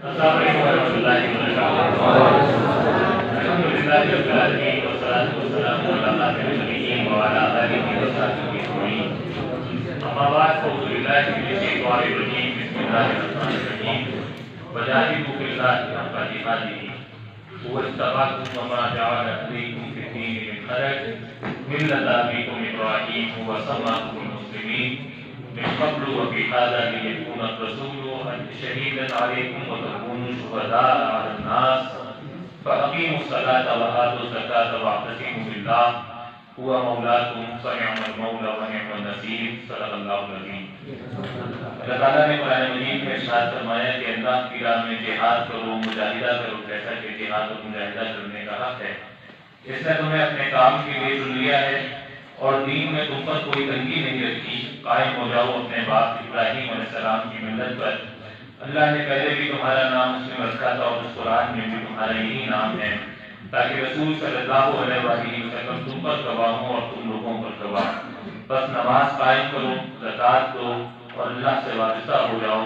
السلام علیکم ورحمۃ اللہ وبرکاتہ۔ الحمد للہ رب العالمین والصلاۃ والسلام علی خاتم النبیین وعلی آلہ وصحبہ اجمعین۔ اما بعد فاعوذ باللہ من الشیطان الرجیم، بسم اللہ الرحمن الرحیم۔ وجاہدوا فی اللہ حق جہادہ هو اجتباکم وما جعل علیکم فی الدین من حرج ملۃ ابیکم ابراہیم هو سماکم المسلمین من قبل وفي هذا ليكون الرسول شهيدا عليكم وتكونوا شهداء على الناس فأقيموا الصلاة وآتوا الزكاة واعتصموا بالله هو مولاكم فنعم المولى ونعم النصير صدق الله العظيم۔ اللہ تعالیٰ نے قرآن مجید میں ارشاد فرمایا کہ اللہ کی راہ میں جہاد کرو، مجاہدہ کرو، جیسا کہ جہاد اور مجاہدہ کرنے کا حق ہے۔ اس نے تمہیں اپنے کام کے لیے چن لیا ہے اور دین میں تم پر کوئی تنگی نہیں رکھی۔ قائم ہو جاؤ اپنے باپ ابراہیم علیہ السلام کی ملت پر۔ اللہ نے پہلے بھی تمہارا نام مسلم رکھا تھا اور اس قرآن میں بھی تمہارا یہی نام ہے، تاکہ رسول صلی اللہ علیہ وسلم تم پر گواہ ہوں اور تم لوگوں پر گواہ۔ بس نماز قائم کرو، زکوٰۃ دو اور اللہ سے وابستہ ہو جاؤ۔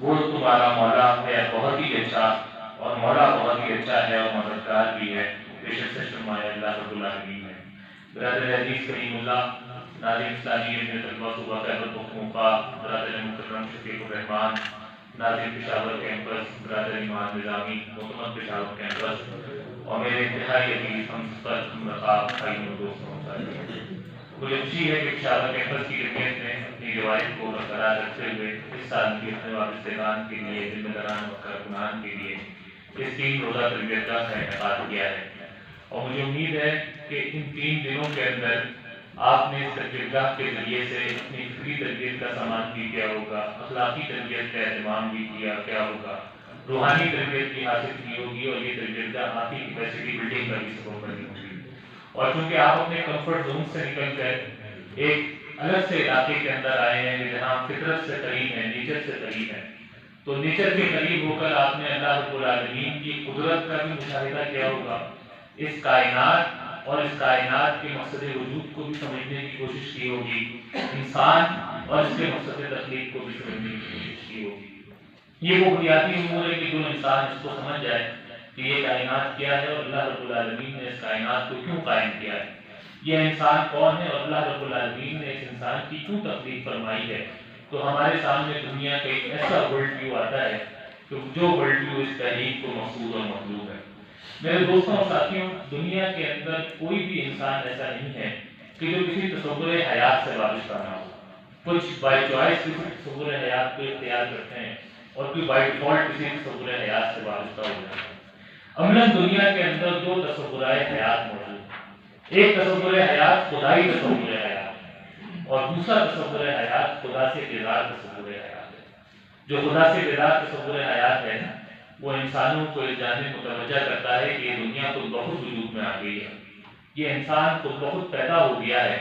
وہ تمہارا مولا ہے بہت ہی اچھا، اور مولا بہت ہی اچھا ہے اور مددگار بھی ہے۔ بے شک سے فرمایا اللہ رب العالمین ہے۔ برادر عزیز کریم اللہ، ناظرین اسلامی ابن طلبہ صوبہ خیبر پختونخوا، برادر مکرم شفیق الرحمان، ناظرین پشاور کیمپس، برادر ایمان نظامی معتمد پشاور کیمپس، اور میرے انتہائی عزیز ہم پر نقاب بھائیوں اور دوستوں، مجھے خوشی ہے کہ پشاور کیمپس کی جمعیت نے اپنی روایت کو برقرار رکھتے ہوئے اس سال کی اپنے وابستگان کے لیے، ذمہ داران و کارکنان کے لیے اس 3 روزہ تربیت کا انعقاد کیا ہے، اور مجھے امید ہے کہ ان 3 دنوں کے اندر آپ نے اس تربیتگاہ کے ذریعے سے اپنی فکری تربیت کا سامان بھی کیا ہوگا، اخلاقی تربیت کا اہتمام بھی کیا ہوگا، روحانی تربیت بھی حاصل کی ہوگی، اور یہ تربیتگاہ آپ کی کیپیسٹی بلڈنگ کا بھی سبب بنی ہوگی۔ اور چونکہ آپ اپنے کمفرٹ زون سے نکل کر ایک الگ سے علاقے کے اندر آئے ہیں جہاں فطرت سے قریب ہیں، نیچر سے قریب ہیں، تو نیچر کے قریب ہو کر آپ نے اللہ رب العالمین کی قدرت کا بھی مشاہدہ کیا ہوگا، اس کائنات اور اس کائنات کے مقصد وجود کو بھی سمجھنے کی کوشش کی ہوگی، انسان اور اس کے مقصد تخلیق کو بھی سمجھنے کی کوشش کی ہوگی۔ یہ وہ بنیادی امور ہے کہ جو انسان اس کو سمجھ جائے کہ یہ کائنات کیا ہے اور اللہ رب العالمین نے اس کائنات کو کیوں قائم کیا ہے، یہ انسان کون ہے اور اللہ رب العالمین نے اس انسان کی کیوں تخلیق فرمائی ہے، تو ہمارے سامنے دنیا کا ایک ایسا ورلڈ ویو آتا ہے کہ جو ورلڈ ویو اس تحریک کو مقصود اور مطلوب ہے۔ میرے دوستوں اور ساتھیوں، دنیا کے اندر کوئی بھی انسان ایسا نہیں ہے کہ جو کسی تصور حیات سے وابستہ نہ ہو۔ کچھ بائی چوائس کسی تصور حیات کو اختیار کرتے ہیں اور کوئی بائی ڈیفالٹ کسی تصور حیات سے وابستہ ہو جاتا ہے۔ عملاً دنیا کے اندر 2 تصورات حیات موجود ہیں، ایک تصور حیات خدائی تصور حیات ہے، اور دوسرا تصور حیات خدا سے بیدار تصور حیات ہے۔ جو خدا سے بیدار تصور حیات ہے وہ انسانوں کو اس جانب متوجہ کرتا ہے کہ یہ دنیا خود بخود وجود میں آ گئی ہے، یہ انسان خود بخود پیدا ہو گیا ہے،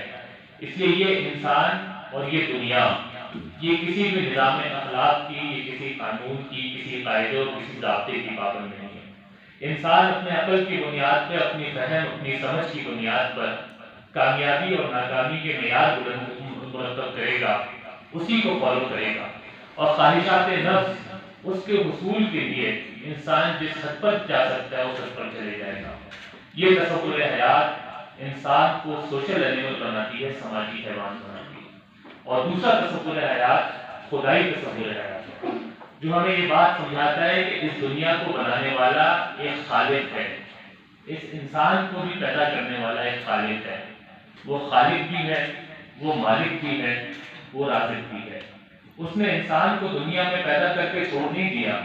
اس لیے یہ انسان اور یہ دنیا یہ کسی بھی نظام اخلاق کی، یہ کسی قانون کی، کسی قاعدے اور کسی ضابطے کی پابند نہیں ہے۔ انسان اپنے عقل کی بنیاد پر، اپنی فہم، اپنی سمجھ کی بنیاد پر کامیابی اور ناکامی کے معیار مرتب کرے گا، اسی کو فالو کرے گا، اور خواہشات نفس اس کے حصول کے لیے انسان جس حد پر جا سکتا ہے اس حد پر چلے جائے گا۔ یہ تصور حیات انسان کو سوشل اینیمل بناتی ہے، سماجی حیوان بناتی ہے، اور دوسرا تصور حیات خدائی تصور حیات ہے، جو ہمیں یہ بات سمجھاتا ہے کہ اس دنیا کو بنانے والا ایک خالق ہے، اس انسان کو بھی پیدا کرنے والا ایک خالق ہے، وہ خالق بھی ہے، وہ مالک بھی ہے، وہ رازق بھی ہے۔ اس نے انسان کو دنیا میں پیدا کر کے چھوڑ نہیں دیا،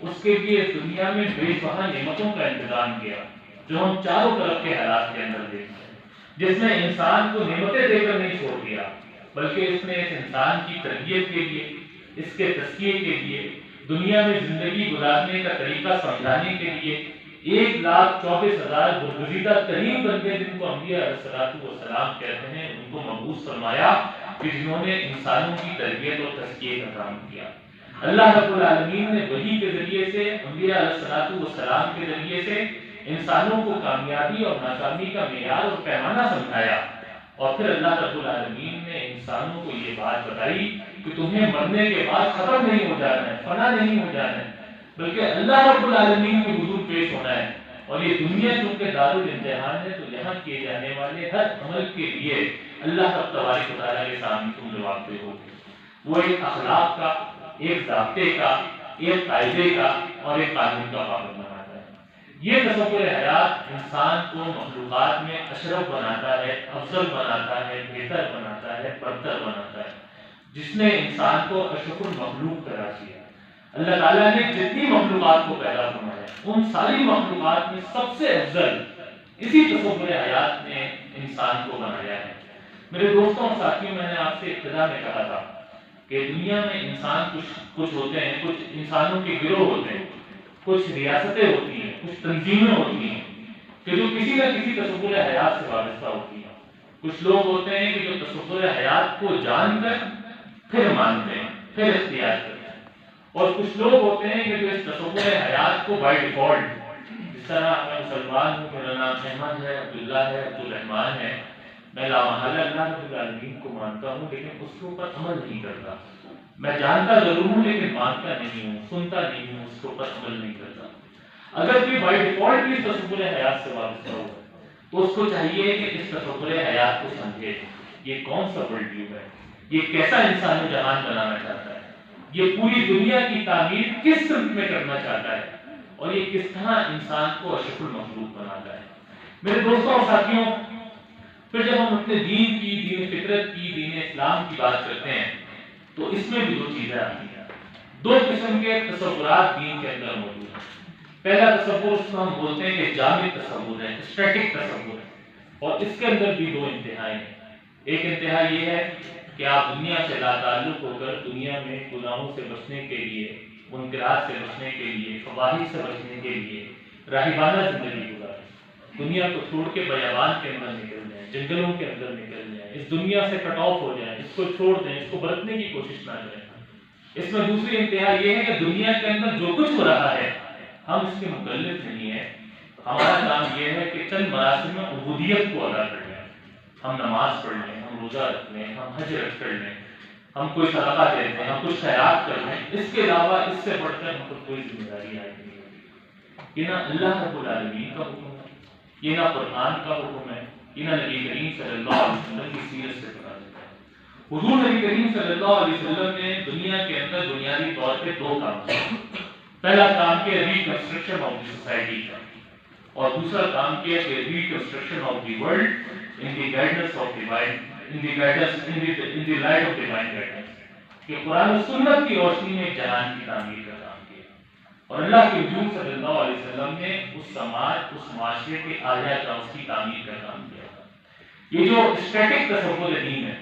اس کے لیے اس دنیا میں بے پناہ نعمتوں کا انتظام کیا، جو ہم چاروں طرف کے حالات کے اندر دیکھتے ہیں، جس نے انسان کو نعمتیں دے کر نہیں چھوڑ دیا، بلکہ اس نے اس انسان کی تربیت کے لیے، اس کے تزکیے کے لیے، دنیا میں زندگی گزارنے کا طریقہ سمجھانے کے لیے 1,24,000 برگزیدہ ترین بندے جن کو انبیاء علیہ السلام کہتے ہیں، ان کو مبعوث فرمایا کہ جنہوں نے انسانوں کی تربیت اور تزکیے کا کام کیا۔ اللہ رب العالمین نے وحی کے ذریعے سے، انبیاء علیہ السلام کے ذریعے سے انسانوں کو کامیابی اور ناکامی کا معیار اور پیمانہ سمجھایا، اور پھر اللہ رب العالمین نے انسانوں کو یہ بات بتائی کہ تمہیں مرنے کے بعد ختم نہیں ہو جانا ہے، فنا نہیں ہو جانا ہے، بلکہ اللہ رب العالمین کے حضور پیش ہونا ہے. اور یہ دنیا چونکہ دارالامتحان ہے تو یہاں کیے جانے والے ہر عمل کے لیے اللہ رب تبارک و تعالیٰ کے سامنے تم جواب دہ ہوگے. وہ ایک اخلاق کا، ایک ضابطے کا، ایک قاعدے کا اور ایک قانون کا پابند بناتا ہے. یہ تصور حیات انسان کو مخلوقات میں اشرف بناتا ہے، افضل بناتا ہے، بہتر بناتا ہے، برتر بناتا ہے. جس نے انسان کو اشرف المخلوق قرار دیا. اللہ تعالیٰ نے جتنی مخلوقات کو پیدا فرمایا ان ساری مخلوقات میں سب سے افضل اسی تصور حیات نے انسان کو بنایا ہے. میرے دوستوں اور ساتھیوں، میں نے آپ سے ابتدا میں کہا تھا کہ دنیا میں انسان کچھ ہوتے ہیں، کچھ انسانوں کے گروہ ہوتے ہیں، کچھ ریاستیں ہوتی ہیں، کچھ تنظیمیں ہوتی ہیں کہ جو کسی نہ کسی تصور حیات سے وابستہ ہوتی ہیں. کچھ لوگ ہوتے ہیں کہ جو تصور حیات کو جان کر پھر مانتے ہیں، پھر اختیار کرتے ہیں. اور کچھ لوگ ہوتے ہیں کہ جو اس تصور حیات کو بائی ڈیفالٹ، جس طرح میں مسلمان ہوں، میرا نام احمد ہے، عبداللہ ہے، عبدالرحمان ہے، میں لامحالہ اللہ رب العالمین کو مانتا ہوں لیکن اس کے اوپر عمل نہیں کرتا. میں جانتا ضرور ہوں لیکن مانتا نہیں ہوں، سنتا نہیں ہوں، اس کے اوپر عمل نہیں کرتا. اگر کوئی بائی ڈیفالٹ بھی تصور حیات سے وابستہ ہو تو اس کو چاہیے کہ اس تصور حیات کو سمجھے. یہ کون سا ورلڈ ویو ہے؟ یہ کیسا انسان جہان بنانا چاہتا ہے؟ یہ پوری دنیا کی تعمیر کس سمت میں کرنا چاہتا ہے؟ اور یہ کس طرح انسان کو اشرف المخلوق بناتا ہے؟ میرے دوستوں اور ساتھیوں، پھر جب ہم اپنے دین کی، دین فطرت کی، دین اسلام کی بات کرتے ہیں تو اس میں بھی دو چیزیں آتی ہیں. دو قسم کے تصورات دین کے اندر موجود ہیں. پہلا تصور اس کو ہم بولتے ہیں کہ جامد تصور ہے، اسٹیٹک تصور ہے. اور اس کے اندر بھی دو انتہائیں ہیں. ایک انتہا یہ ہے کہ آپ دنیا سے لا تعلق ہو کر دنیا میں گناہوں سے بچنے کے لیے، منکرات سے بچنے کے لیے، فواحش سے بچنے کے لیے راہبانہ زندگی گزاریں. دنیا کو چھوڑ کے بیابان کے اندر نکل جائیں، جنگلوں کے اندر نکل جائیں، اس دنیا سے کٹ آف ہو جائیں، اس کو چھوڑ دیں، اس کو برتنے کی کوشش نہ کریں. اس میں دوسری انتہا یہ ہے کہ دنیا کے اندر جو کچھ ہو رہا ہے ہم اس کے مکلف نہیں ہیں. ہمارا کام یہ ہے کہ چند مراسم میں عبودیت کو ادا کر لیں. ہم نماز پڑھ لیں، ہم روزہ رکھ لیں، ہم حج رکھ کر لیں، ہم کوئی صدقہ دے دیں، ہم کچھ خیرات کر لیں. اس کے علاوہ اس سے بڑھ کر ہم پر کوئی ذمہ داری آئے نہیں ہوگی. یہ نہ اللہ رب العالمین کا حکم ہے، یہ نہ قرآن کا حکم ہے، یہ نہ نبی کریم صلی اللہ علیہ وسلم کی سیرت سے پتہ چلتا ہے. حضور نبی کریم صلی اللہ علیہ وسلم نے دنیا کے اندر بنیادی طور پہ دو کام کیے. پہلا کام کیا ریکنسٹرکشن آف دی سوسائٹی کا، اور دوسرا کام کیا کہ reconstruction of the world in the guidance of divine, in the light of divine guidance. کہ قرآن و سنت کی روشنی میں جہان کی تعمیر کا کام کیا. اور اللہ کے حضور صلی اللہ علیہ وسلم نے اس سماج، اس معاشرے کے آیا کا، اس کی تعمیر کا کام کیا. یہ جو اسٹیٹک تصور دین ہے،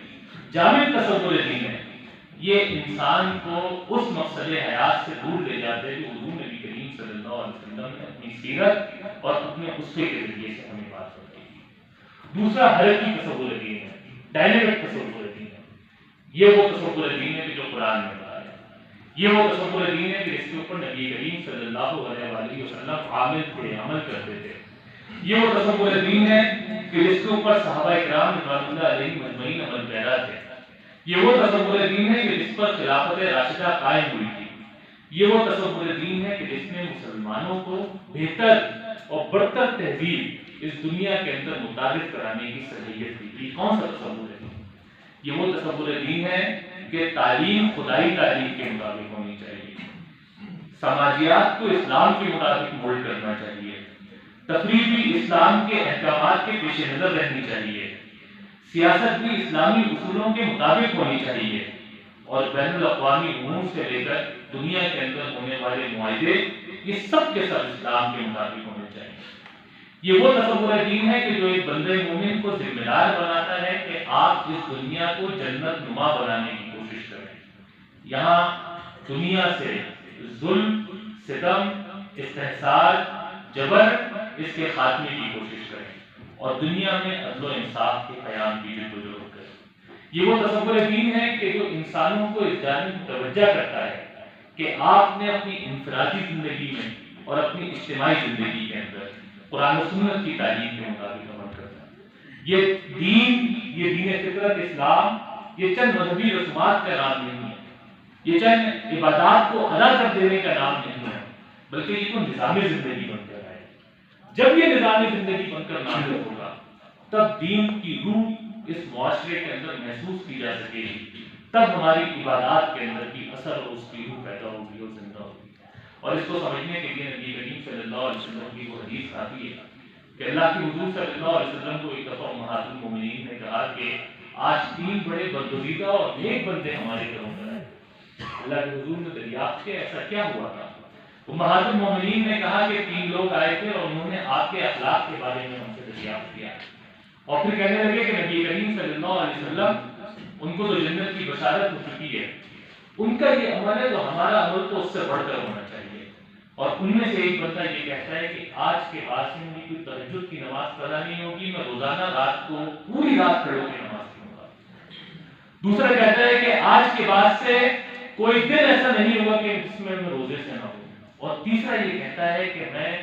جامد تصور دین ہے، یہ انسان کو اس مقصد حیات سے دور لے جاتے ہیں جو حضور نبی کریم صلی اللہ علیہ وسلم نے اپنی سیرت اور اپنے اسوے کے ذریعے سے ہمیں بات کرتی. دوسرا حرکی تصور دین ہے، ڈائنامک تصور دین ہے. یہ وہ تصور دین ہے جو قرآن میں بتایا ہے. یہ وہ تصور دین ہے کہ جس کے اوپر نبی کریم صلی اللہ علیہ وسلم عامل تھے، عمل کرتے تھے. یہ وہ تصور دین ہے کہ جس کے اوپر صحابہ کرام رضوان اللہ علیہم اجمعین عمل پیرا تھے. یہ وہ تصور دین ہے کہ جس پر خلافت راشدہ قائم ہوئی تھی. یہ وہ تصور دین ہے کہ جس نے مسلمانوں کو بہتر اور برتر تہذیب اس دنیا کے اندر متعارف کرانے کی صلاحیت دی. یہ کون سا تصور ہے؟ یہ وہ تصور دین ہے کہ تعلیم خدائی تعلیم کے مطابق ہونی چاہیے، سماجیات کو اسلام کے مطابق مولڈ کرنا چاہیے، تفریح بھی اسلام کے احکامات کے پیش نظر رہنی چاہیے، سیاست بھی اسلامی اصولوں کے مطابق ہونی چاہیے، اور بین الاقوامی امور سے لے کر دنیا کے اندر ہونے والے معاہدے یہ سب کے سب اسلام کے مطابق ہونے چاہیے. یہ وہ تصور دین ہے کہ جو ایک بندے مومن کو ذمہ دار بناتا ہے کہ آپ اس دنیا کو جنت نما بنانے کی کوشش کریں. یہاں دنیا سے ظلم، ستم، استحصال، جبر اس کے خاتمے کی کوشش کریں اور دنیا میں عدل و انصاف کے قیام کی جدوجہد کریں. یہ وہ تصور دین ہے کہ جو انسانوں کو اس جانب متوجہ کرتا ہے کہ آپ نے اپنی انفرادی زندگی میں اور اپنی اجتماعی زندگی کے اندر قرآن و سنت کی تعلیم کے مطابق عمل کرنا. یہ دین فطرت اسلام یہ چند مذہبی رسومات کا نام نہیں ہے، یہ چند عبادات کو ادا کر دینے کا نام نہیں ہے، بلکہ یہ تو نظامی زندگی بن کر آئے. جب یہ نظامی زندگی بن کر نافذ ہوگا تب دین کی روح اس معاشرے کے اندر محسوس کی جا سکے گی, تب ہماری عبادات کے اندر کی اثر اور اس کی روح پیدا ہوگی اور زندہ ہوگی. اور اس کو سمجھنے کے لیے نبی کریم صلی اللہ علیہ وسلم کی وہ حدیث آتی ہے کہ اللہ کے حضور صلی اللہ علیہ وسلم کو ایک دفعہ امہات المومنین نے کہا کہ آج 3 بڑے برگزیدہ اور نیک بندے ہمارے گھروں میں آئے. اللہ کے حضور نے دریافت کیا ایسا کیا ہوا تھا؟ امہات المومنین نے کہا کہ 3 لوگ آئے تھے اور انہوں نے آپ کے اخلاق کے بارے میں ہم سے دریافت کیا اور پھر کہنے لگے کہ نبی کریم صلی اللہ علیہ وسلم ان کو تو جنت کی بشارت ہو چکی ہے, ان کا یہ عمل ہے تو ہمارا عمل تو اس سے بڑھ کر ہونا چاہیے. اور ان میں سے ایک بندہ یہ کہتا ہے کہ آج کے بعد سے میری کوئی تہجد کی نماز پڑھا نہیں ہوگی, میں روزانہ رات کو پوری رات کھڑے ہو کے نماز پڑھوں گا. دوسرا کہتا ہے کہ آج کے بعد سے کوئی دن ایسا نہیں ہوگا کہ جس میں روزے سے نہ ہوں. اور تیسرا یہ کہتا ہے کہ میں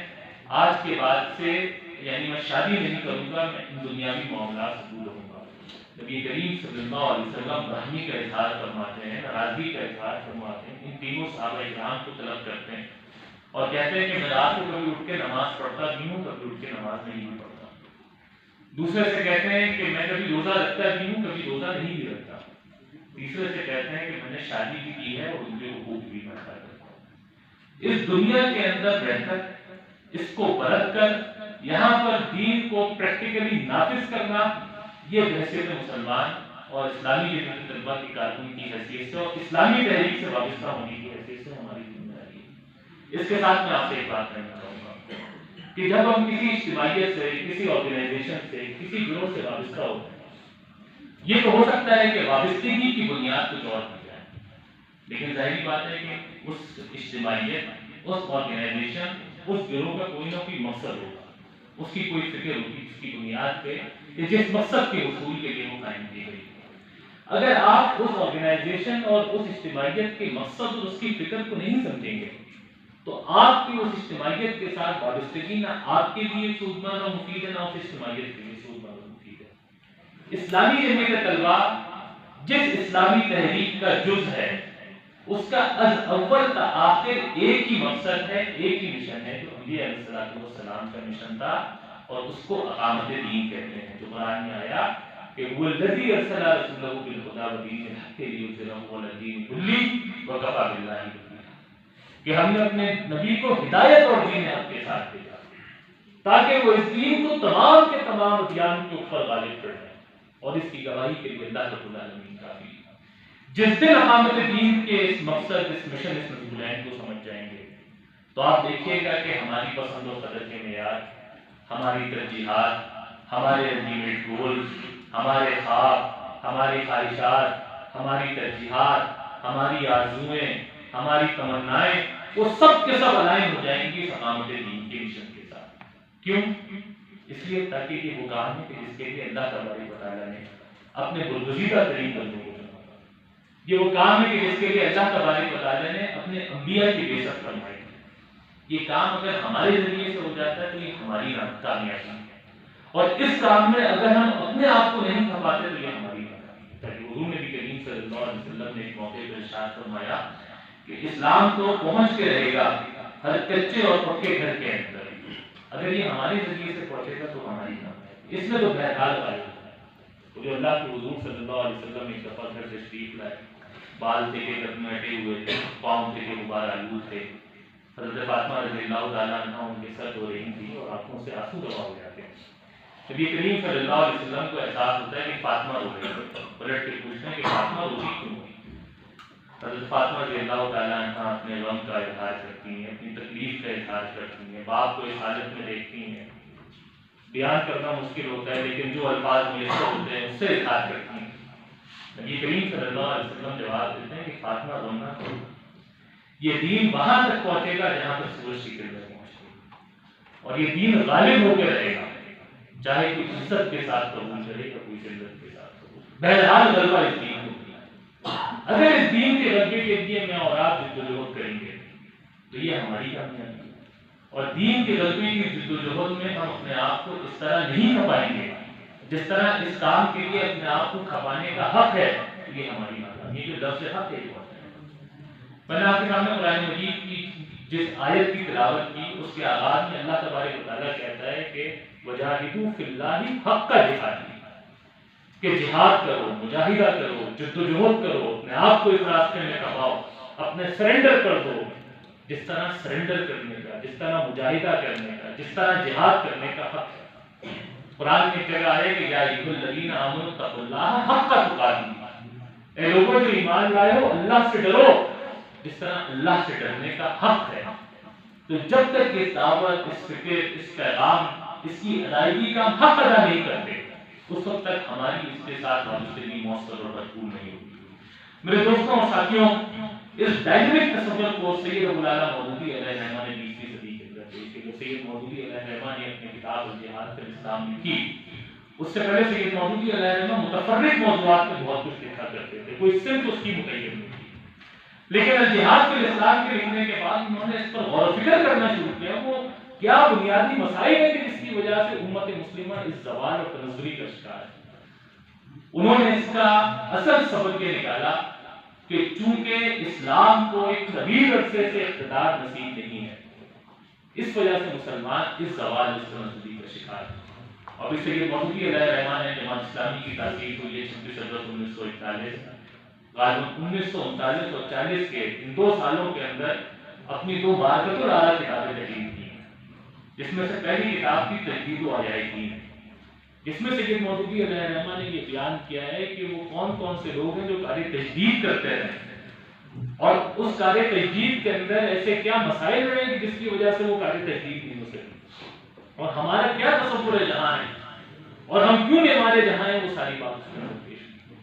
آج کے بعد سے یعنی میں شادی نہیں کروں گا, میں ان دنیاوی معاملات سے دور رہوں گا. نبی کریم صلی اللہ علیہ وسلم رحمی کا اظہار فرماتے ہیں, ناراضگی کا اظہار فرماتے ہیں, ان تینوں صحابہ کرام کو طلب کرتے ہیں اور کہتے ہیں کہ میں رات کو کبھی اٹھ کے نماز پڑھتا بھی ہوں, کبھی اٹھ کے نماز نہیں بھی پڑھتا. دوسرے سے کہتے ہیں کہ میں کبھی روزہ رکھتا بھی ہوں, کبھی روزہ نہیں بھی رکھتا. تیسرے سے کہتے ہیں کہ میں نے شادی بھی کی ہے اور ان کے حقوق بھی میں ادا کرتا ہوں. اس دنیا کے اندر رہ کر اس کو برت کر یہاں پر دین کو پریکٹیکلی نافذ کرنا, یہ بحیثیت مسلمان اور اسلامی جمعیت طلبہ کی کارکن کی حیثیت سے اور اسلامی تحریک سے وابستہ ہونے کی حیثیت سے ہماری ذمہ داری ہے. اس کے ساتھ میں آپ سے ایک بات کہنا چاہوں گا کہ جب ہم کسی اجتماعیت سے, کسی آرگنائزیشن سے, کسی گروہ سے وابستہ ہوتے ہیں, یہ تو ہو سکتا ہے کہ وابستگی کی بنیاد کچھ اور کی جائے, لیکن ظاہری بات ہے کہ اس اجتماعیت, اس آرگنائزیشن, اس گروہ کا کوئی نہ کوئی مقصد ہوگا, اس کی کوئی فکر ہوگی جس کی بنیاد پہ کہ جس مقصد کے حصول کے لیے وہ قائم کی گئی. اگر آپ اس آرگنائزیشن اور اس اجتماعیت کے مقصد اور اس کی فکر کو نہیں سمجھیں گے تو آپ کی اس اجتماعیت کے ساتھ وابستگی نہ آپ کے لیے سودمند اور مفید ہے, نہ اس اجتماعیت کے لیے سودمند اور مفید ہے. اسلامی جمعیت طلبہ جس اسلامی تحریک کا جز ہے, اس کا از اول تا آخر ایک ہی مقصد ہے, ایک ہی مشن ہے جو انبیاء علیہ السلام کا مشن تھا, اور اس کو اقامت دین کہتے ہیں, جو قرآن میں آیا کہ هو الذی ارسل رسولہ بالہدی ودین الحق لیظہرہ علی الدین کلہ وکفی باللہ شہیدا, کہ ہم نے اپنے نبی کو ہدایت اور دین حق کے ساتھ بھیجا تاکہ وہ اس دین کو تمام کے تمام ادیان کے اوپر غالب کر دیں, اور اس کی گواہی کے لیے اللہ رب العالمین کافی. جس دن اقامت دین کے اس مقصد, اس مشن, اس مضمون کو سمجھ جائیں گے تو آپ دیکھیے گا کہ ہماری پسند و قدر کے معیار, ہماری ترجیحات, ہمارے الٹیمیٹ گولز, ہمارے خواب, ہماری خواہشات, ہماری ترجیحات, ہماری آرزوئیں, ہماری تمنائیں, وہ سب کے سب الائن ہو جائیں گی اقامت دین کے مشن کے ساتھ. کیوں؟ اس لیے تاکہ یہ وہ کام ہے کہ جس کے لیے اللہ تبارک و تعالیٰ نے اپنے برگزیدہ ترین بندوں کو چنا. یہ وہ کام ہے کہ جس کے لیے اللہ تبارک و تعالیٰ نے اپنے انبیاء کی بعثت فرمائی. یہ کام اگر ہمارے ذریعے سے ہو جاتا ہے تو یہ ہماری کامیابی ہے, اور اس کام میں اگر ہم اپنے آپ کو نہیں کھپاتے تو یہ ہماری ناکامی ہے. حضور نبی کریم صلی اللہ علیہ وسلم نے ایک موقع پر ارشاد فرمایا کہ اسلام تو پہنچ کے رہے گا ہر کچے اور پکے گھر کے اندر, اگر یہ ہمارے ذریعے سے پہنچے گا تو ہماری کامیابی. اس میں تو بہرحال آئے جو اللہ کے حضور صلی اللہ علیہ وسلم ایک دفعہ گھر سے تشریف لائے, بال تھے کہ کٹے ہوئے تھے, پاؤں تھے کہ غبار آلود تھے. حضرت فاطمہ رضی اللہ تعالیٰ عنہ ان کے سر ہو رہی تھی اور آنکھوں سے آنسو دبا ہو جاتے ہیں. نبی کریم صلی اللہ علیہ وسلم کو احساس ہوتا ہے کہ فاطمہ رو رہی ہے, پلٹ کے پوچھتے ہیں کہ فاطمہ رو رہی کیوں؟ حضرت فاطمہ رضی اللہ تعالیٰ عنہ اپنے غم کا اظہار کرتی ہیں, اپنی تکلیف کا اظہار کرتی ہیں, باپ کو اس حالت میں دیکھتی ہیں. بیان کرنا مشکل ہوتا ہے لیکن جو الفاظ میسر ہوتے ہیں اس سے اظہار کرتی ہیں. نبی کریم صلی اللہ علیہ وسلم جواب دیتے ہیں کہ فاطمہ رونا کرو, یہ دین وہاں تک پہنچے گا جہاں پر سورج کی کرن پہنچے گی, اور یہ دین غالب ہو کے رہے گا, چاہے کوئی عزت کے ساتھ قبول کرے یا کوئی ذلت کے ساتھ قبول. بہرحال غلبہ اس دین کو دیا. اگر اس دین کے غلبے کے لیے میں اور آپ جدوجہد کریں گے تو یہ ہماری کامیابی ہے, اور دین کے غلبے کی جدوجہد میں ہم اپنے آپ کو اس طرح نہیں کھپائیں گے جس طرح اس کام کے لیے اپنے آپ کو کھپانے کا حق ہے, تو یہ ہماری ناکامی. یہ جو لفظ حق ہے, میں نے آپ کے سامنے قرآن مجید کی جس آیت کی تلاوت کی اس کے آغاز میں اللہ تبارک و تعالیٰ کہتا ہے کہ وجاہدوا فی اللہ حق جہاد، کہ جہاد کرو، مجاہدہ کرو، جدوجہد کرو، اپنے آپ کو اس راستے میں کماؤ، اپنے سرنڈر کر دو۔ جس طرح سرنڈر کرنے کا، جس طرح مجاہدہ کرنے کا، جس طرح جہاد کرنے کا حق ہے۔ قرآن میں جگہ ہے کہ یا ایھا الذین آمنوا اتقوا اللہ حق تقاتہ، اے لوگوں جو ایمان لائے ہو اللہ سے ڈرو جس طرح اللہ سے ڈرنے کا حق ہے۔ تو جب تک یہ دعوت، اس فکر، اس پیغام، اس کی ادائیگی کا ہم حق ادا نہیں کرتے، اس وقت تک ہماری اس کے ساتھ وابستگی مؤثر اور بھرپور نہیں ہوگی۔ میرے دوستوں اور ساتھیوں، اس ڈائنمک تصور کو سید ابو العالیٰ مودودی علیہ الرحمہ نے 20ویں صدی کے اندر پیش کیا۔ سید مودودی علیہ الرحمہ نے اپنی کتاب الجہاد فی الاسلام لکھی، اس سے پہلے سید مودودی علیہ الرحمہ متفرق موضوعات میں بہت کچھ لکھا کرتے تھے، کوئی صرف اس کی مقید نہیں تھی، لیکن الجہاد فی الاسلام کے لکھنے کے بعد انہوں نے اس پر غور و فکر کرنا شروع کیا، وہ کیا بنیادی مسائل ہیں کہ جس کی وجہ سے امت مسلمہ اس زوال اور تنزلی کا شکار ہے۔ انہوں نے اس کا اصل سبب یہ نکالا کہ چونکہ اسلام کو ایک طویل عرصے سے اقتدار نصیب نہیں ہے، اس وجہ سے مسلمان اس زوال اس تنزلی کا شکار ہے۔ اور پھر سید مودودی علیہ الرحمہ نے جماعت اسلامی کی تاسیس ہوئی ہے 26 اگست 1941، غالباً 1939 اور 40 کے ان 2 سالوں کے اندر اپنی 2 بارکۃ الاعلیٰ کتابیں تحریر کی، جس میں سے پہلی کتاب تھی تجدید و احیاء الدین، جس میں سید مودودی علیہ الرحمہ نے یہ بیان کیا ہے کہ وہ کون کون سے لوگ ہیں جو کار تجدید کرتے رہے، اور اس کار تجدید کے اندر ایسے کیا مسائل رہے کہ جس کی وجہ سے وہ کار تجدید نہیں ہو سکتی، اور ہمارا کیا تصور ہے جہاں ہے، اور ہم کیوں نہیں ہمارے جہاں ہیں، وہ ساری بات اس میں پیش کی۔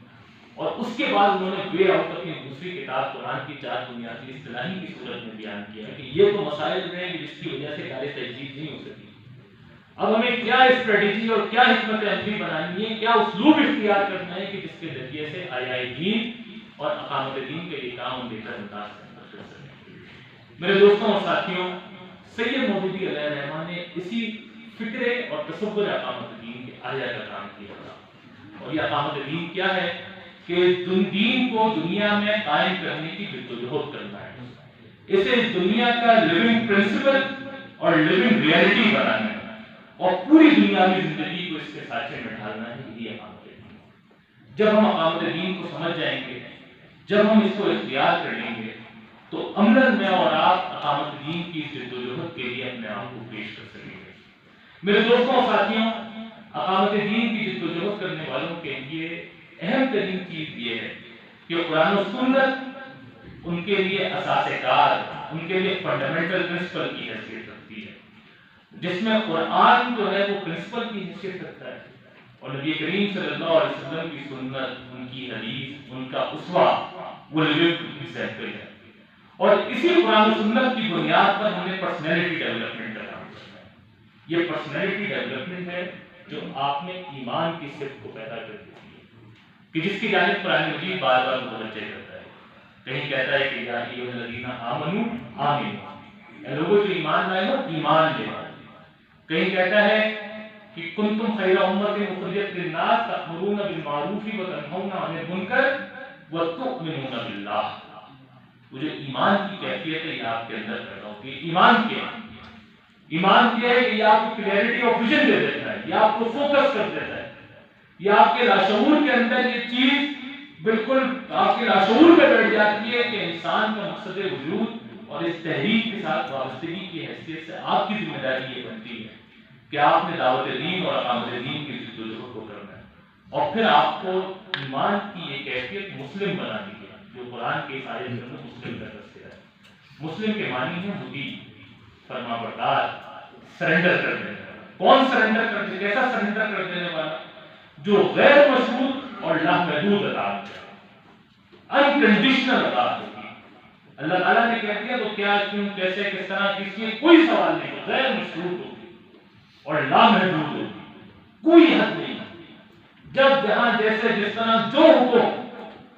اور اس کے بعد انہوں نے وے آؤٹ اپنی دوسری کتاب قرآن کی 4 بنیادی اصطلاحی کی صورت میں بیان کیا کہ یہ تو مسائل رہے ہیں جس کی وجہ سے کار تجدید نہیں ہو سکی۔ اب ہمیں کیا اسٹریٹجی اور کیا حکمت عملی بنانی ہے، کیا اسلوب اختیار کرنا ہے کہ جس کے ذریعے سے احیاء دین اور اقامت دین کے یہ کام لے کر متاثر کر سکیں۔ میرے دوستوں اور ساتھیوں، سید مودودی علیہ الرحمہ نے اسی فکر اور تصور اقامت دین کے احیاء کا کام کیا تھا، اور یہ اقامت دین کیا ہے کہ دین کو دنیا میں قائم کرنے کی جدوجہد کرنا ہے، اسے اس دنیا کا لیونگ پرنسپل اور لیونگ ریئلٹی بنانا ہے، اور پوری دنیاوی زندگی کو اس کے سانچے میں ڈھالنا ہے۔ یہ اقامت دین، جب ہم اقامت دین کو سمجھ جائیں گے، جب ہم اس کو اختیار کر لیں گے، تو عملاً میں اور آپ اقامت دین کی جدوجہد کے لیے اپنے آپ کو پیش کر سکیں گے۔ میرے دوستوں اور ساتھیوں، اقامت دین کی جدوجہد کرنے والوں کے لیے اہم ترین چیز یہ ہے کہ قرآن و سنت ان کے لیے اساس کار، ان کے لیے فنڈامنٹل پرنسپل کی حیثیت رکھتی ہے، جس میں قرآن جو ہے وہ پرنسپل کی حیثیت رکھتا ہے، اور نبی کریم صلی اللہ علیہ وسلم کی سنت، ان کی حدیث، ان کا اسوہ وہ لیونگ ایگزامپل ہے، اور اسی قرآن و سنت کی بنیاد پر ہمیں پرسنالٹی ڈیولپمنٹ کا کام کرنا ہے۔ یہ پرسنالٹی ڈیولپمنٹ ہے جو آپ میں ایمان کی صفت کو پیدا کر دیتی ہے، کہ جس کی جانب قرآن مجید بار بار متوجہ کرتا ہے۔ کہیں کہتا ہے کہ یا ایھا الذین آمنوا آمنوا، اے لوگوں جو ایمان لائے ہو ایمان لے آؤ۔ کہیں کہتا ہے کہ کنتم خیر امۃ اخرجت للناس تأمرون بالمعروف وتنہون عن المنکر وتؤمنون باللہ۔ وہ جو ایمان کی کیفیت ہے یہ آپ کے اندر پیدا ہوتی ہے۔ ایمان کیا ہے؟ ایمان کیا ہے کہ یہ آپ کو کلیئرٹی آف ویژن دے دیتا ہے، یہ آپ کو فوکس کر دیتا ہے، یہ آپ کے لاشعور کے اندر یہ چیز بالکل آپ کے لاشعور میں بیٹھ جاتی ہے کہ انسان کا مقصد وجود اور اس تحریک کے ساتھ وابستگی کی حیثیت سے آپ کی ذمہ داری یہ بنتی ہے کہ آپ نے دعوت دین اور اقامت دین کی جدوجہد کو کرنا ہے، اور پھر آپ کو ایمان کی یہ کیفیت مسلم بنانی ہے، جو قرآن کے اس آیت میں مسلم کا تذکرہ ہے۔ مسلم کے معنی ہے مطیع، فرما بردار، سرنڈر کر دینے والا۔ کون سرنڈر کر دے؟ کیسا سرنڈر کر دینے والا؟ جو غیر مشروط اور لامحدود اطاعت کرے، انکنڈیشنل اطاعت ہوگی۔ اللہ تعالیٰ نے کہہ دیا تو کیا، کیوں، کیسے، کس طرح، کس لیے، کوئی سوال نہیں، غیر مشروط ہوگی اور لامحدود ہوگی، کوئی حد نہیں۔ جب جہاں جیسے جس طرح جو حکم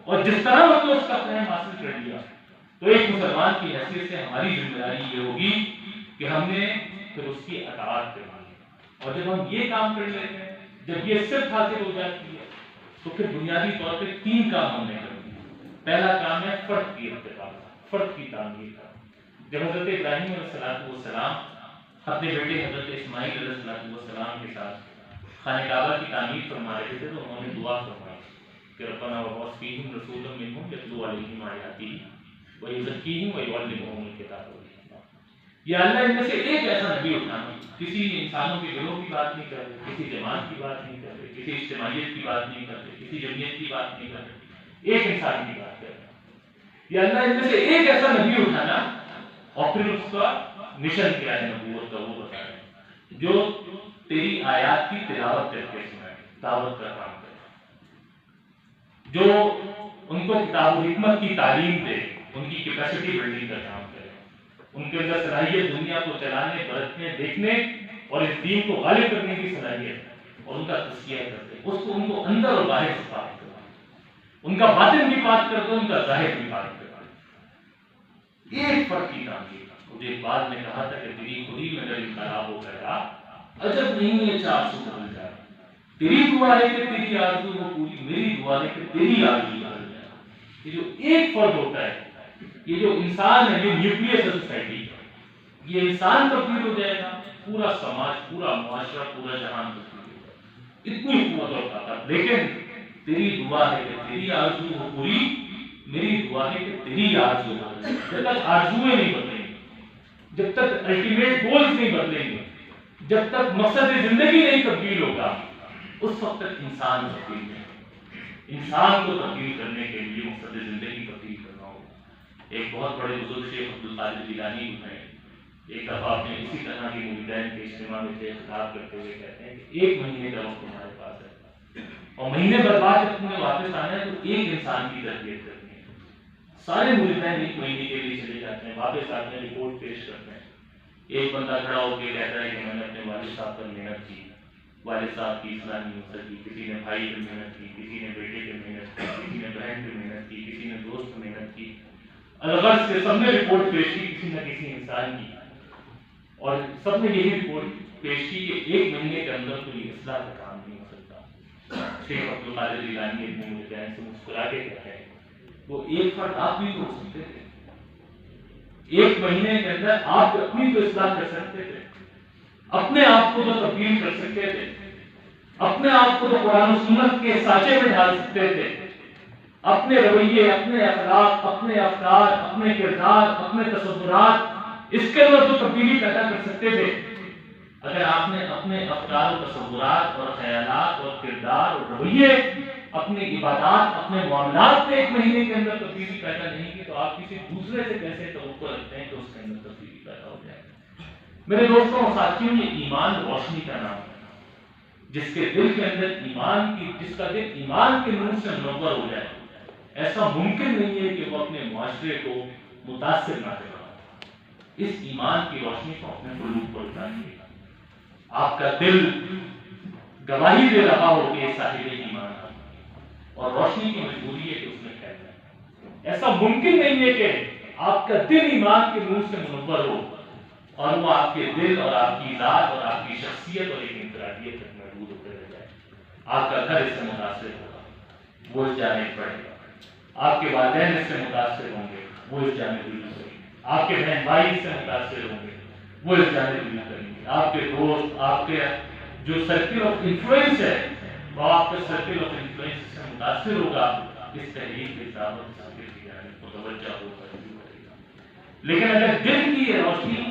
اور جس طرح مطلب اس کا فہم حاصل کر لیا، تو ایک مسلمان کی حیثیت سے ہماری ذمہ داری یہ ہوگی کہ ہم نے پھر اس کی اطاعت کرنی ہے۔ اور جب ہم یہ کام کر لیتے ہیں، جب یہ صرف حاصل ہو جاتی ہے، تو پھر بنیادی طور پہ 3 کام ہم نے کرنے ہیں۔ پہلا کام ہے فرد کی ارتقاء، فرد کی تعمیر کا۔ جب حضرت ابراہیم علیہ السلام اپنے بیٹے حضرت اسماعیل علیہ السلام کے ساتھ خانہ کعبہ کی تعمیر فرما رہے تھے تو انہوں نے دعا فرمائی کہ ربنا وابعث فیہم رسولا منہم یتلو علیہم آیاتہ ویزکیہم ویعلمہم الکتاب والحکمہ. یا اللہ ان میں سے ایک ایسا نبی اٹھانا، کسی انسانوں کے گروہ کی بات نہیں کر رہے، کسی جماعت کی بات نہیں کر رہے، کسی اجتماعیت کی بات نہیں کر رہے، کسی جمعیت کی بات نہیں کر رہے، ایک انسان کی بات کر رہے. یا اللہ ان میں سے ایک ایسا نبی اٹھانا اور پھر اس کا مشن کیا ہے نبوت کا وہ بتا رہے ہیں جو تیری آیات کی تلاوت کر کے سنائے، دعوت کا کام کرے، جو ان کو کتاب و حکمت کی تعلیم دے، ان کی کیپیسٹی بلڈنگ کا کام کرے، ان کے اندر صلاحیت دنیا کو چلانے، برتنے، دیکھنے اور اس دین کو غالب کرنے کی صلاحیت اور ان کا تزکیہ کرتے، اس کو ان کو اندر اور باہر سے پاک کرنا، ان کا باطن بھی پاک کر دو، ان کا ظاہر بھی پاک کر دو. ایک فرد کی تعمیر. مجھے بعد میں کہا تھا کہ تیری خودی میں اگر انقلاب ہو گیا عجب نہیں ہے 400 بدل جائے. تیری دعا ہے کہ تیری آرزو وہ پوری، میری دعا ہے کہ تیری آرزو بدل جائے. یہ جو ایک فرد ہوتا ہے، یہ جو انسان ہے، یہ نیوکلیس ہے سوسائٹی کا. یہ انسان تبدیل ہو جائے گا، پورا سماج، پورا معاشرہ، پورا جہان تبدیل ہو جائے گا. اتنی قوت اور طاقت. لیکن تیری دعا ہے کہ تیری آرزو وہ پوری، میری دعا ہے کہ تیری آرزو بدل جائے. جب تک آرزویں نہیں بدلیں گی، جب تک الٹیمیٹ گولز نہیں بدلیں گے، جب تک مقصد زندگی نہیں تبدیل ہوگا، اس وقت تک انسان تبدیل نہیں. انسان کو تبدیل کرنے کے لیے مقصد زندگی تبدیل کرنا ہوگا. ایک بہت بڑے بزرگ شیخ عبد القادر جیلانی ہیں، ایک دفعہ آپ نے اسی طرح کی مریدین کے اجتماع میں سے خطاب کرتے ہوئے کہتے ہیں کہ 1 مہینے کا وقت ہمارے پاس ہے اور مہینے بعد جب تمہیں واپس آنا ہے تو ایک انسان کی تربیت کرنی ہے. سارے مریدین 1 مہینے کے لیے چلے جاتے ہیں، واپس آتے ہیں، رپورٹ پیش کرتے ہیں. ایک بندہ کھڑا ہو کے کہتا ہے کہ میں نے اپنے والد صاحب پر محنت کی، والد صاحب کی اصلاح نہیں ہو سکی، کسی نے بھائی پہ محنت کی، کسی نے بیٹے پہ محنت کی، کسی نے بہن پہ محنت کی، کسی نے دوست پہ محنت کی، الغرض سے سب نے رپورٹ پیش کی کسی نہ کسی انسان کی، اور سب نے یہی رپورٹ پیش کی کہ 1 مہینے کے اندر کوئی اصلاح کا کام نہیں ہو سکتا. شیخ عبد القادر جیلانی اپنے مریدین سے مسکرا کے کہتے ہیں وہ ایک فرد آپ بھی تو ہو سکتے تھے. 1 مہینے کے اندر آپ اپنی تو اصلاح کر سکتے تھے، اپنے آپ کو تو تبدیل کر سکتے تھے، اپنے آپ کو تو قرآن و سنت کے سانچے میں ڈال سکتے تھے. اپنے رویے، اپنے اخلاق، اپنے افکار، اپنے کردار، اپنے تصورات، اس کے اندر تو تبدیلی پیدا کر سکتے تھے. اگر آپ نے اپنے افکار و تصورات اور خیالات اور کردار اور رویے، اپنی عبادات، اپنے معاملات میں 1 مہینے کے اندر تبدیلی پیدا نہیں کی تو آپ کسی دوسرے سے کیسے توقع رکھتے ہیں کہ اس کے اندر تبدیلی پیدا ہو جائے. میرے دوستوں اور ساتھیوں، یہ ایمان روشنی کا نام ہے. جس کے دل کے اندر جس کا دل ایمان کے نور سے منور ہو جائے، ایسا ممکن نہیں ہے کہ وہ اپنے معاشرے کو متاثر نہ کرے. اس ایمان کی روشنی کو اپنے قلوب پر اتاریے. آپ کا دل گواہی دے رہا ہو کہ یہ صاحب ایمان ہے اور روشنی کی مجبوری ہے کہ اس میں خیر ہے. ایسا ممکن نہیں ہے کہ آپ کا دل ایمان کے نور سے منور ہو اور وہ آپ کے دل اور آپ کی ذات اور آپ کی شخصیت اور ایک انفرادیت تک محدود ہوتے رہ جائے. آپ کا گھر اس سے متاثر ہوگا، وہ اس جانب پڑے گا. آپ کے والدین اس سے متاثر ہوں گے، وہ اس جانب رجوع کریں گے. آپ کے بہن بھائی اس سے متاثر ہوں گے، وہ اس جانب رجوع کریں گے. آپ کے دوست، آپ کے جو سرکل آف انفلوئنس ہے وہ آپ کے سرکل آف انفلوئنس سے متاثر ہوگا. اس تحریک کے دعوت کی جانب متوجہ ہوگا، رجوع کرے گا. لیکن اگر دل کی روشنی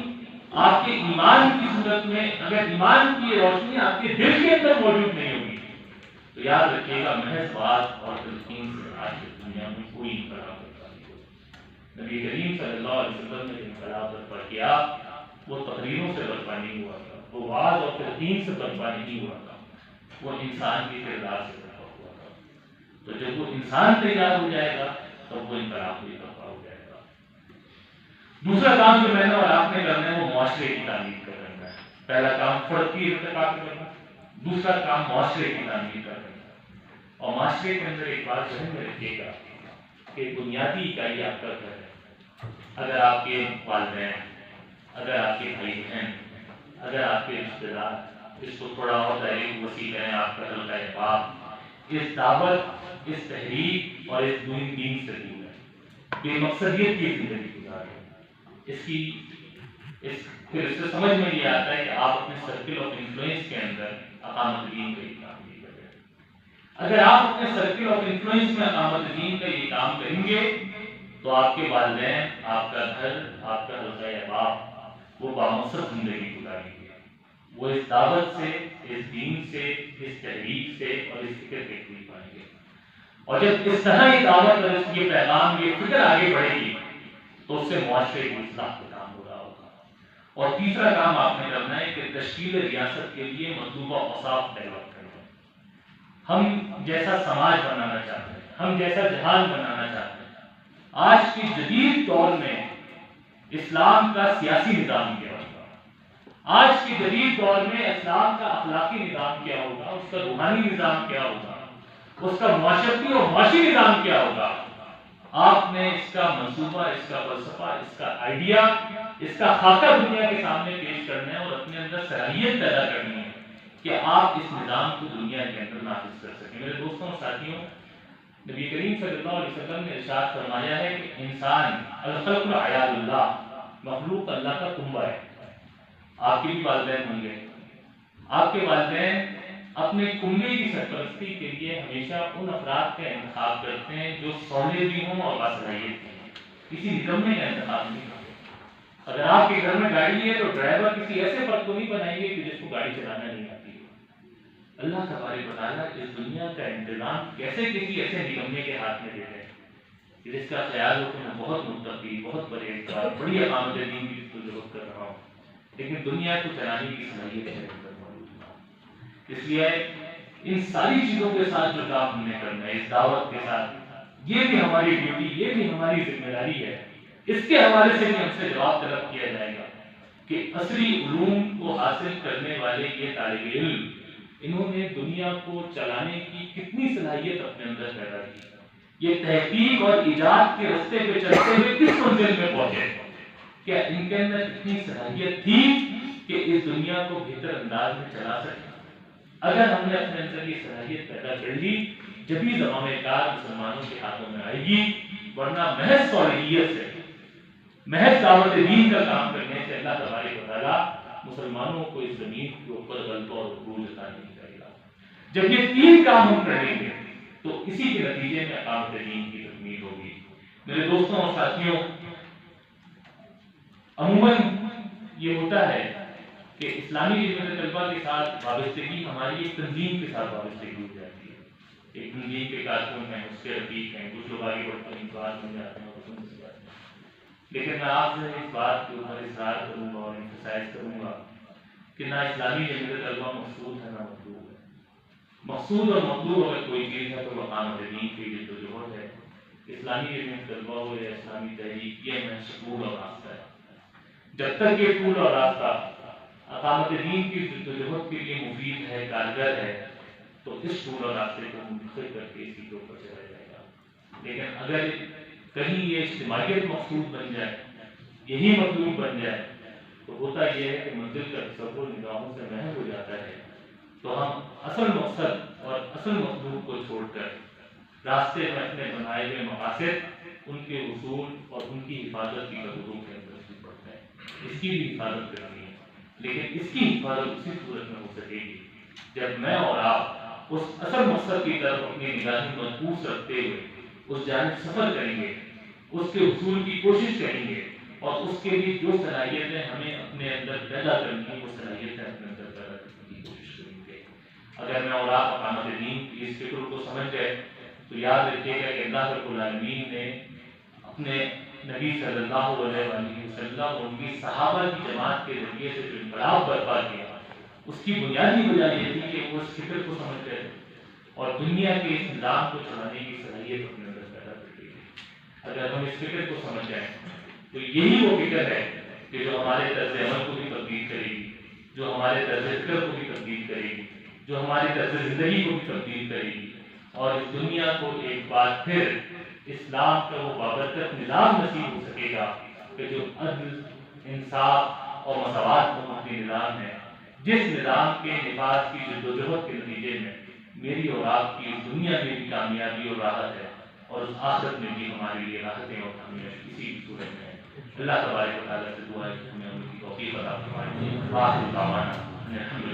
آپ کے ایمان کی صورت میں، اگر ایمان کی روشنی آپ کے دل کے اندر موجود نہیں ہوگی تو یاد رکھیے گا محض بات اور تلقین سے آج کی دنیا میں کوئی انقلاب نہیں ہوگا. نبی کریم صلی اللہ علیہ وسلم نے انقلاب برپا کیا وہ تقریروں سے برپا نہیں ہوا تھا، وہ وعظ اور تلقین سے برپا نہیں ہوا تھا، وہ انسان کے کردار سے برپا ہوا تھا. تو جب وہ انسان تیار ہو جائے گا تب وہ انقلاب بھی برپا ہو جائے گا. دوسرا کام جو میں نے اور آپ نے کرنا ہے وہ معاشرے کی تعمیر کرنا ہے. پہلا کام فرد کی ارتقا کرنا، دوسرا کام معاشرے کی تعمیر کرنا. اور معاشرے کے اندر ایک بات ذہن میں رکھیے گا کہ بنیادی اکائی آپ کا گھر ہے. اگر آپ کے والدین، اگر آپ کے بھائی بہن، اگر آپ کے رشتے دار، اس کو تھوڑا اور دائرے وسیع کریں، آپ کا حلقہ احباب اس دعوت، اس تحریک اور اس دین سے دور ہے، بے مقصدیت کی زندگی گزارے. پھر اس سے سمجھ میں یہ آتا ہے کہ آپ اپنے سرکل آف انفلوئنس کے اندر اقامت دین کا یہ کام نہیں کر رہے۔ اگر آپ اپنے سرکل آف انفلوئنس میں اقامت دین کا یہ کام کریں گے تو آپ کے والدین، آپ کا گھر، آپ کا حلقہ احباب وہ بامقصد زندگی گزاریں گے، وہ اس دعوت سے، اس دین سے، اس تحریک سے اور اس فکر کے کوئی پائیں گے۔ اور جب اس طرح یہ دعوت اور اس یہ پیغام، یہ فکر آگے بڑھے گی تو اس سے معاشرے کی اصلاح کا کام ہو رہا ہوگا۔ اور تیسرا کام آپ نے کرنا ہے کہ تشکیل ریاست کے لیے مطلوبہ اوصاف ڈیولپ کرنا ہے۔ ہم جیسا سماج بنانا چاہتے ہیں، ہم جیسا جہان بنانا چاہتے ہیں، آج کے جدید دور میں اسلام کا سیاسی نظام کیا ہوگا، آج کے جدید دور میں اسلام کا اخلاقی نظام کیا ہوگا، اس کا روحانی نظام کیا ہوگا، اس کا معاشرتی اور معاشی نظام کیا ہوگا، آپ نے اس کا منصوبہ، اس کا فلسفہ، اس کا آئیڈیا، اس کا خاکہ دنیا کے سامنے پیش کرنا ہے اور اپنے اندر صلاحیت پیدا کرنی ہے کہ آپ اس نظام کو دنیا کے اندر نافذ کر سکیں۔ میرے دوستوں اور ساتھیوں، نبی کریم صلی اللہ علیہ وسلم نے ارشاد فرمایا ہے کہ انسان الخلق عیال اللہ، مخلوق اللہ کا کنبہ ہے۔ آپ کے بھی والدین ہوں گے، آپ کے والدین اپنے کنبے کی سرپرستی کے لیے ہمیشہ ان افراد کا انتخاب کرتے ہیں جو سولے بھی ہوں اور باصلاحیت بھی ہوں، کسی نکمے کا انتخاب نہیں کرتے۔ اگر آپ کے گھر میں گاڑی ہے تو ڈرائیور کسی ایسے فرد کو نہیں بنائیں گے کہ جس کو گاڑی چلانا نہیں آتی ہے۔ اللہ تبارک و تعالیٰ اس دنیا کا انتظام کیسے کسی ایسے نکمے کے ہاتھ میں دیتے ہیں جس کا خیال ہو کہ میں بہت متقی، بہت پرہیزگار، بڑی اقامت دین کی ضرورت کر رہا ہوں، لیکن دنیا کو چلانے کی صلاحیت ہے۔ اس لیے ان ساری چیزوں کے ساتھ جو کام ہم نے کرنا ہے، اس دعوت کے ساتھ، یہ بھی ہماری ڈیوٹی، یہ بھی ہماری ذمہ داری ہے۔ اس کے حوالے سے بھی ہم سے جواب طلب کیا جائے گا کہ عصری علوم کو حاصل کرنے والے یہ طالب علم، انہوں نے دنیا کو چلانے کی کتنی صلاحیت اپنے اندر پیدا کی، یہ تحقیق اور ایجاد کے راستے پہ چلتے ہوئے کس منزل میں پہنچے، کیا ان کے اندر اتنی صلاحیت تھی کہ اس دنیا کو بہتر انداز میں چلا سکے؟ اگر ہم نے اپنے اندر یہ صلاحیت پیدا کر لی، جبھی زمام کار مسلمانوں کے ہاتھوں میں آئے گی، ورنہ محض صالحیت سے، محض دعوت دین کا کام کرنے سے اللہ تبارک و تعالیٰ مسلمانوں کو اس زمین کے اوپر غلبہ اور عروج عطا نہیں کرے گا۔ جب یہ تین کام ہم کریں گے تو اسی کے نتیجے میں اقامت دین کی تکمیل ہوگی۔ میرے دوستوں اور ساتھیوں، عموماً یہ ہوتا ہے کہ اسلامی جمعیت طلبہ کے ساتھ وابستگی ہماری ایک تنظیم کے ساتھ وابستگی ہو جاتی ہے۔ ایک تنظیم کے کارکن ہیں، اس کے رفیق ہیں، کچھ لوگ آگے بڑھتے ہیں، بات بن جاتے ہیں اور سن سے جاتے ہیں۔ لیکن میں آپ سے اس بات کے اوپر اصرار کروں گا اور امفسائز کروں گا کہ نہ اسلامی جمعیت طلبہ مقصود ہے نہ مطلوب ہے۔ مقصود اور مطلوب اگر کوئی چیز ہے تو وہ اقامت دین کی جدوجہد ہے۔ اسلامی جمعیت طلبہ ہو یا اسلامی تحریک، یہ محض طول اور راستہ ہے۔ جب تک یہ طول اور راستہ اقامت دین کی جدوجہد کے لیے مفید ہے، کارگر ہے، تو اس طول اور راستے کو منتخب کر کے اسی کے اوپر چلا جائے گا۔ لیکن اگر کہیں یہ اجتماعیت مقصود بن جائے، یہی مطلوب بن جائے، تو ہوتا یہ ہے کہ منزل کا تصور نگاہوں سے محو ہو جاتا ہے، تو ہم اصل مقصد اور اصل مطلوب کو چھوڑ کر راستے میں اپنے بنائے ہوئے مقاصد، ان کے اصول اور ان کی حفاظت کی قدروں کے اندر پڑتے ہیں۔ اس کی بھی حفاظت کرنی ہے، لیکن اس کی حفاظت اسی صورت میں ہو سکے گی جب میں اور آپ اس اصل مقصد کی طرف اپنی نگاہیں مرکوز رکھتے ہوئے اس جانب سفر کریں گے، اس کے حصول کی کوشش کریں گے، اور اس کے لیے جو صلاحیتیں ہمیں اپنے اندر پیدا کرنی ہے وہ صلاحیتیں اپنے اندر پیدا کرنے کی کوشش کریں گے۔ اگر میں اور آپ اقامت دین کی اس فکر کو سمجھ گئے تو یاد رکھیے گا کہ اللہ رب العالمین نے اپنے نبی صلی اللہ علیہ وسلم اور ان کی صحابہ کی جماعت کے ذریعے سے جو انقلاب برپا کیا، اس کی بنیادی وجہ یہ تھی کہ وہ اس فکر کو سمجھ گئے اور دنیا کے اس نظام کو چلانے کی صلاحیت اپنے اندر پیدا کر لی۔ اگر ہم اس فکر کو سمجھ جائیں تو یہی وہ فکر ہے کہ جو ہمارے طرز عمل کو بھی تبدیل کرے گی، جو ہمارے طرز فکر کو بھی تبدیل کرے گی، جو ہماری طرز زندگی کو بھی تبدیل کرے گی، اور اس دنیا کو ایک بار پھر اسلام کا وہ بابرکت نظام نصیب ہو سکے گا کہ جو عدل، انصاف اور مساوات کا مبنی نظام ہے، جس نظام کے نفاذ کی جدوجہد کے نتیجے میں میری اور آپ کی اس دنیا میں بھی کامیابی اور راحت ہے، اور اس آخرت میں بھی ہمارے لیے راحتیں اور کامیابی اسی صورت میں ہے۔ اللہ تبارک و تعالیٰ سے دعا ہے کہ ہمیں عمل کی توفیق عطا فرمائے. آخر دعوانا الحمد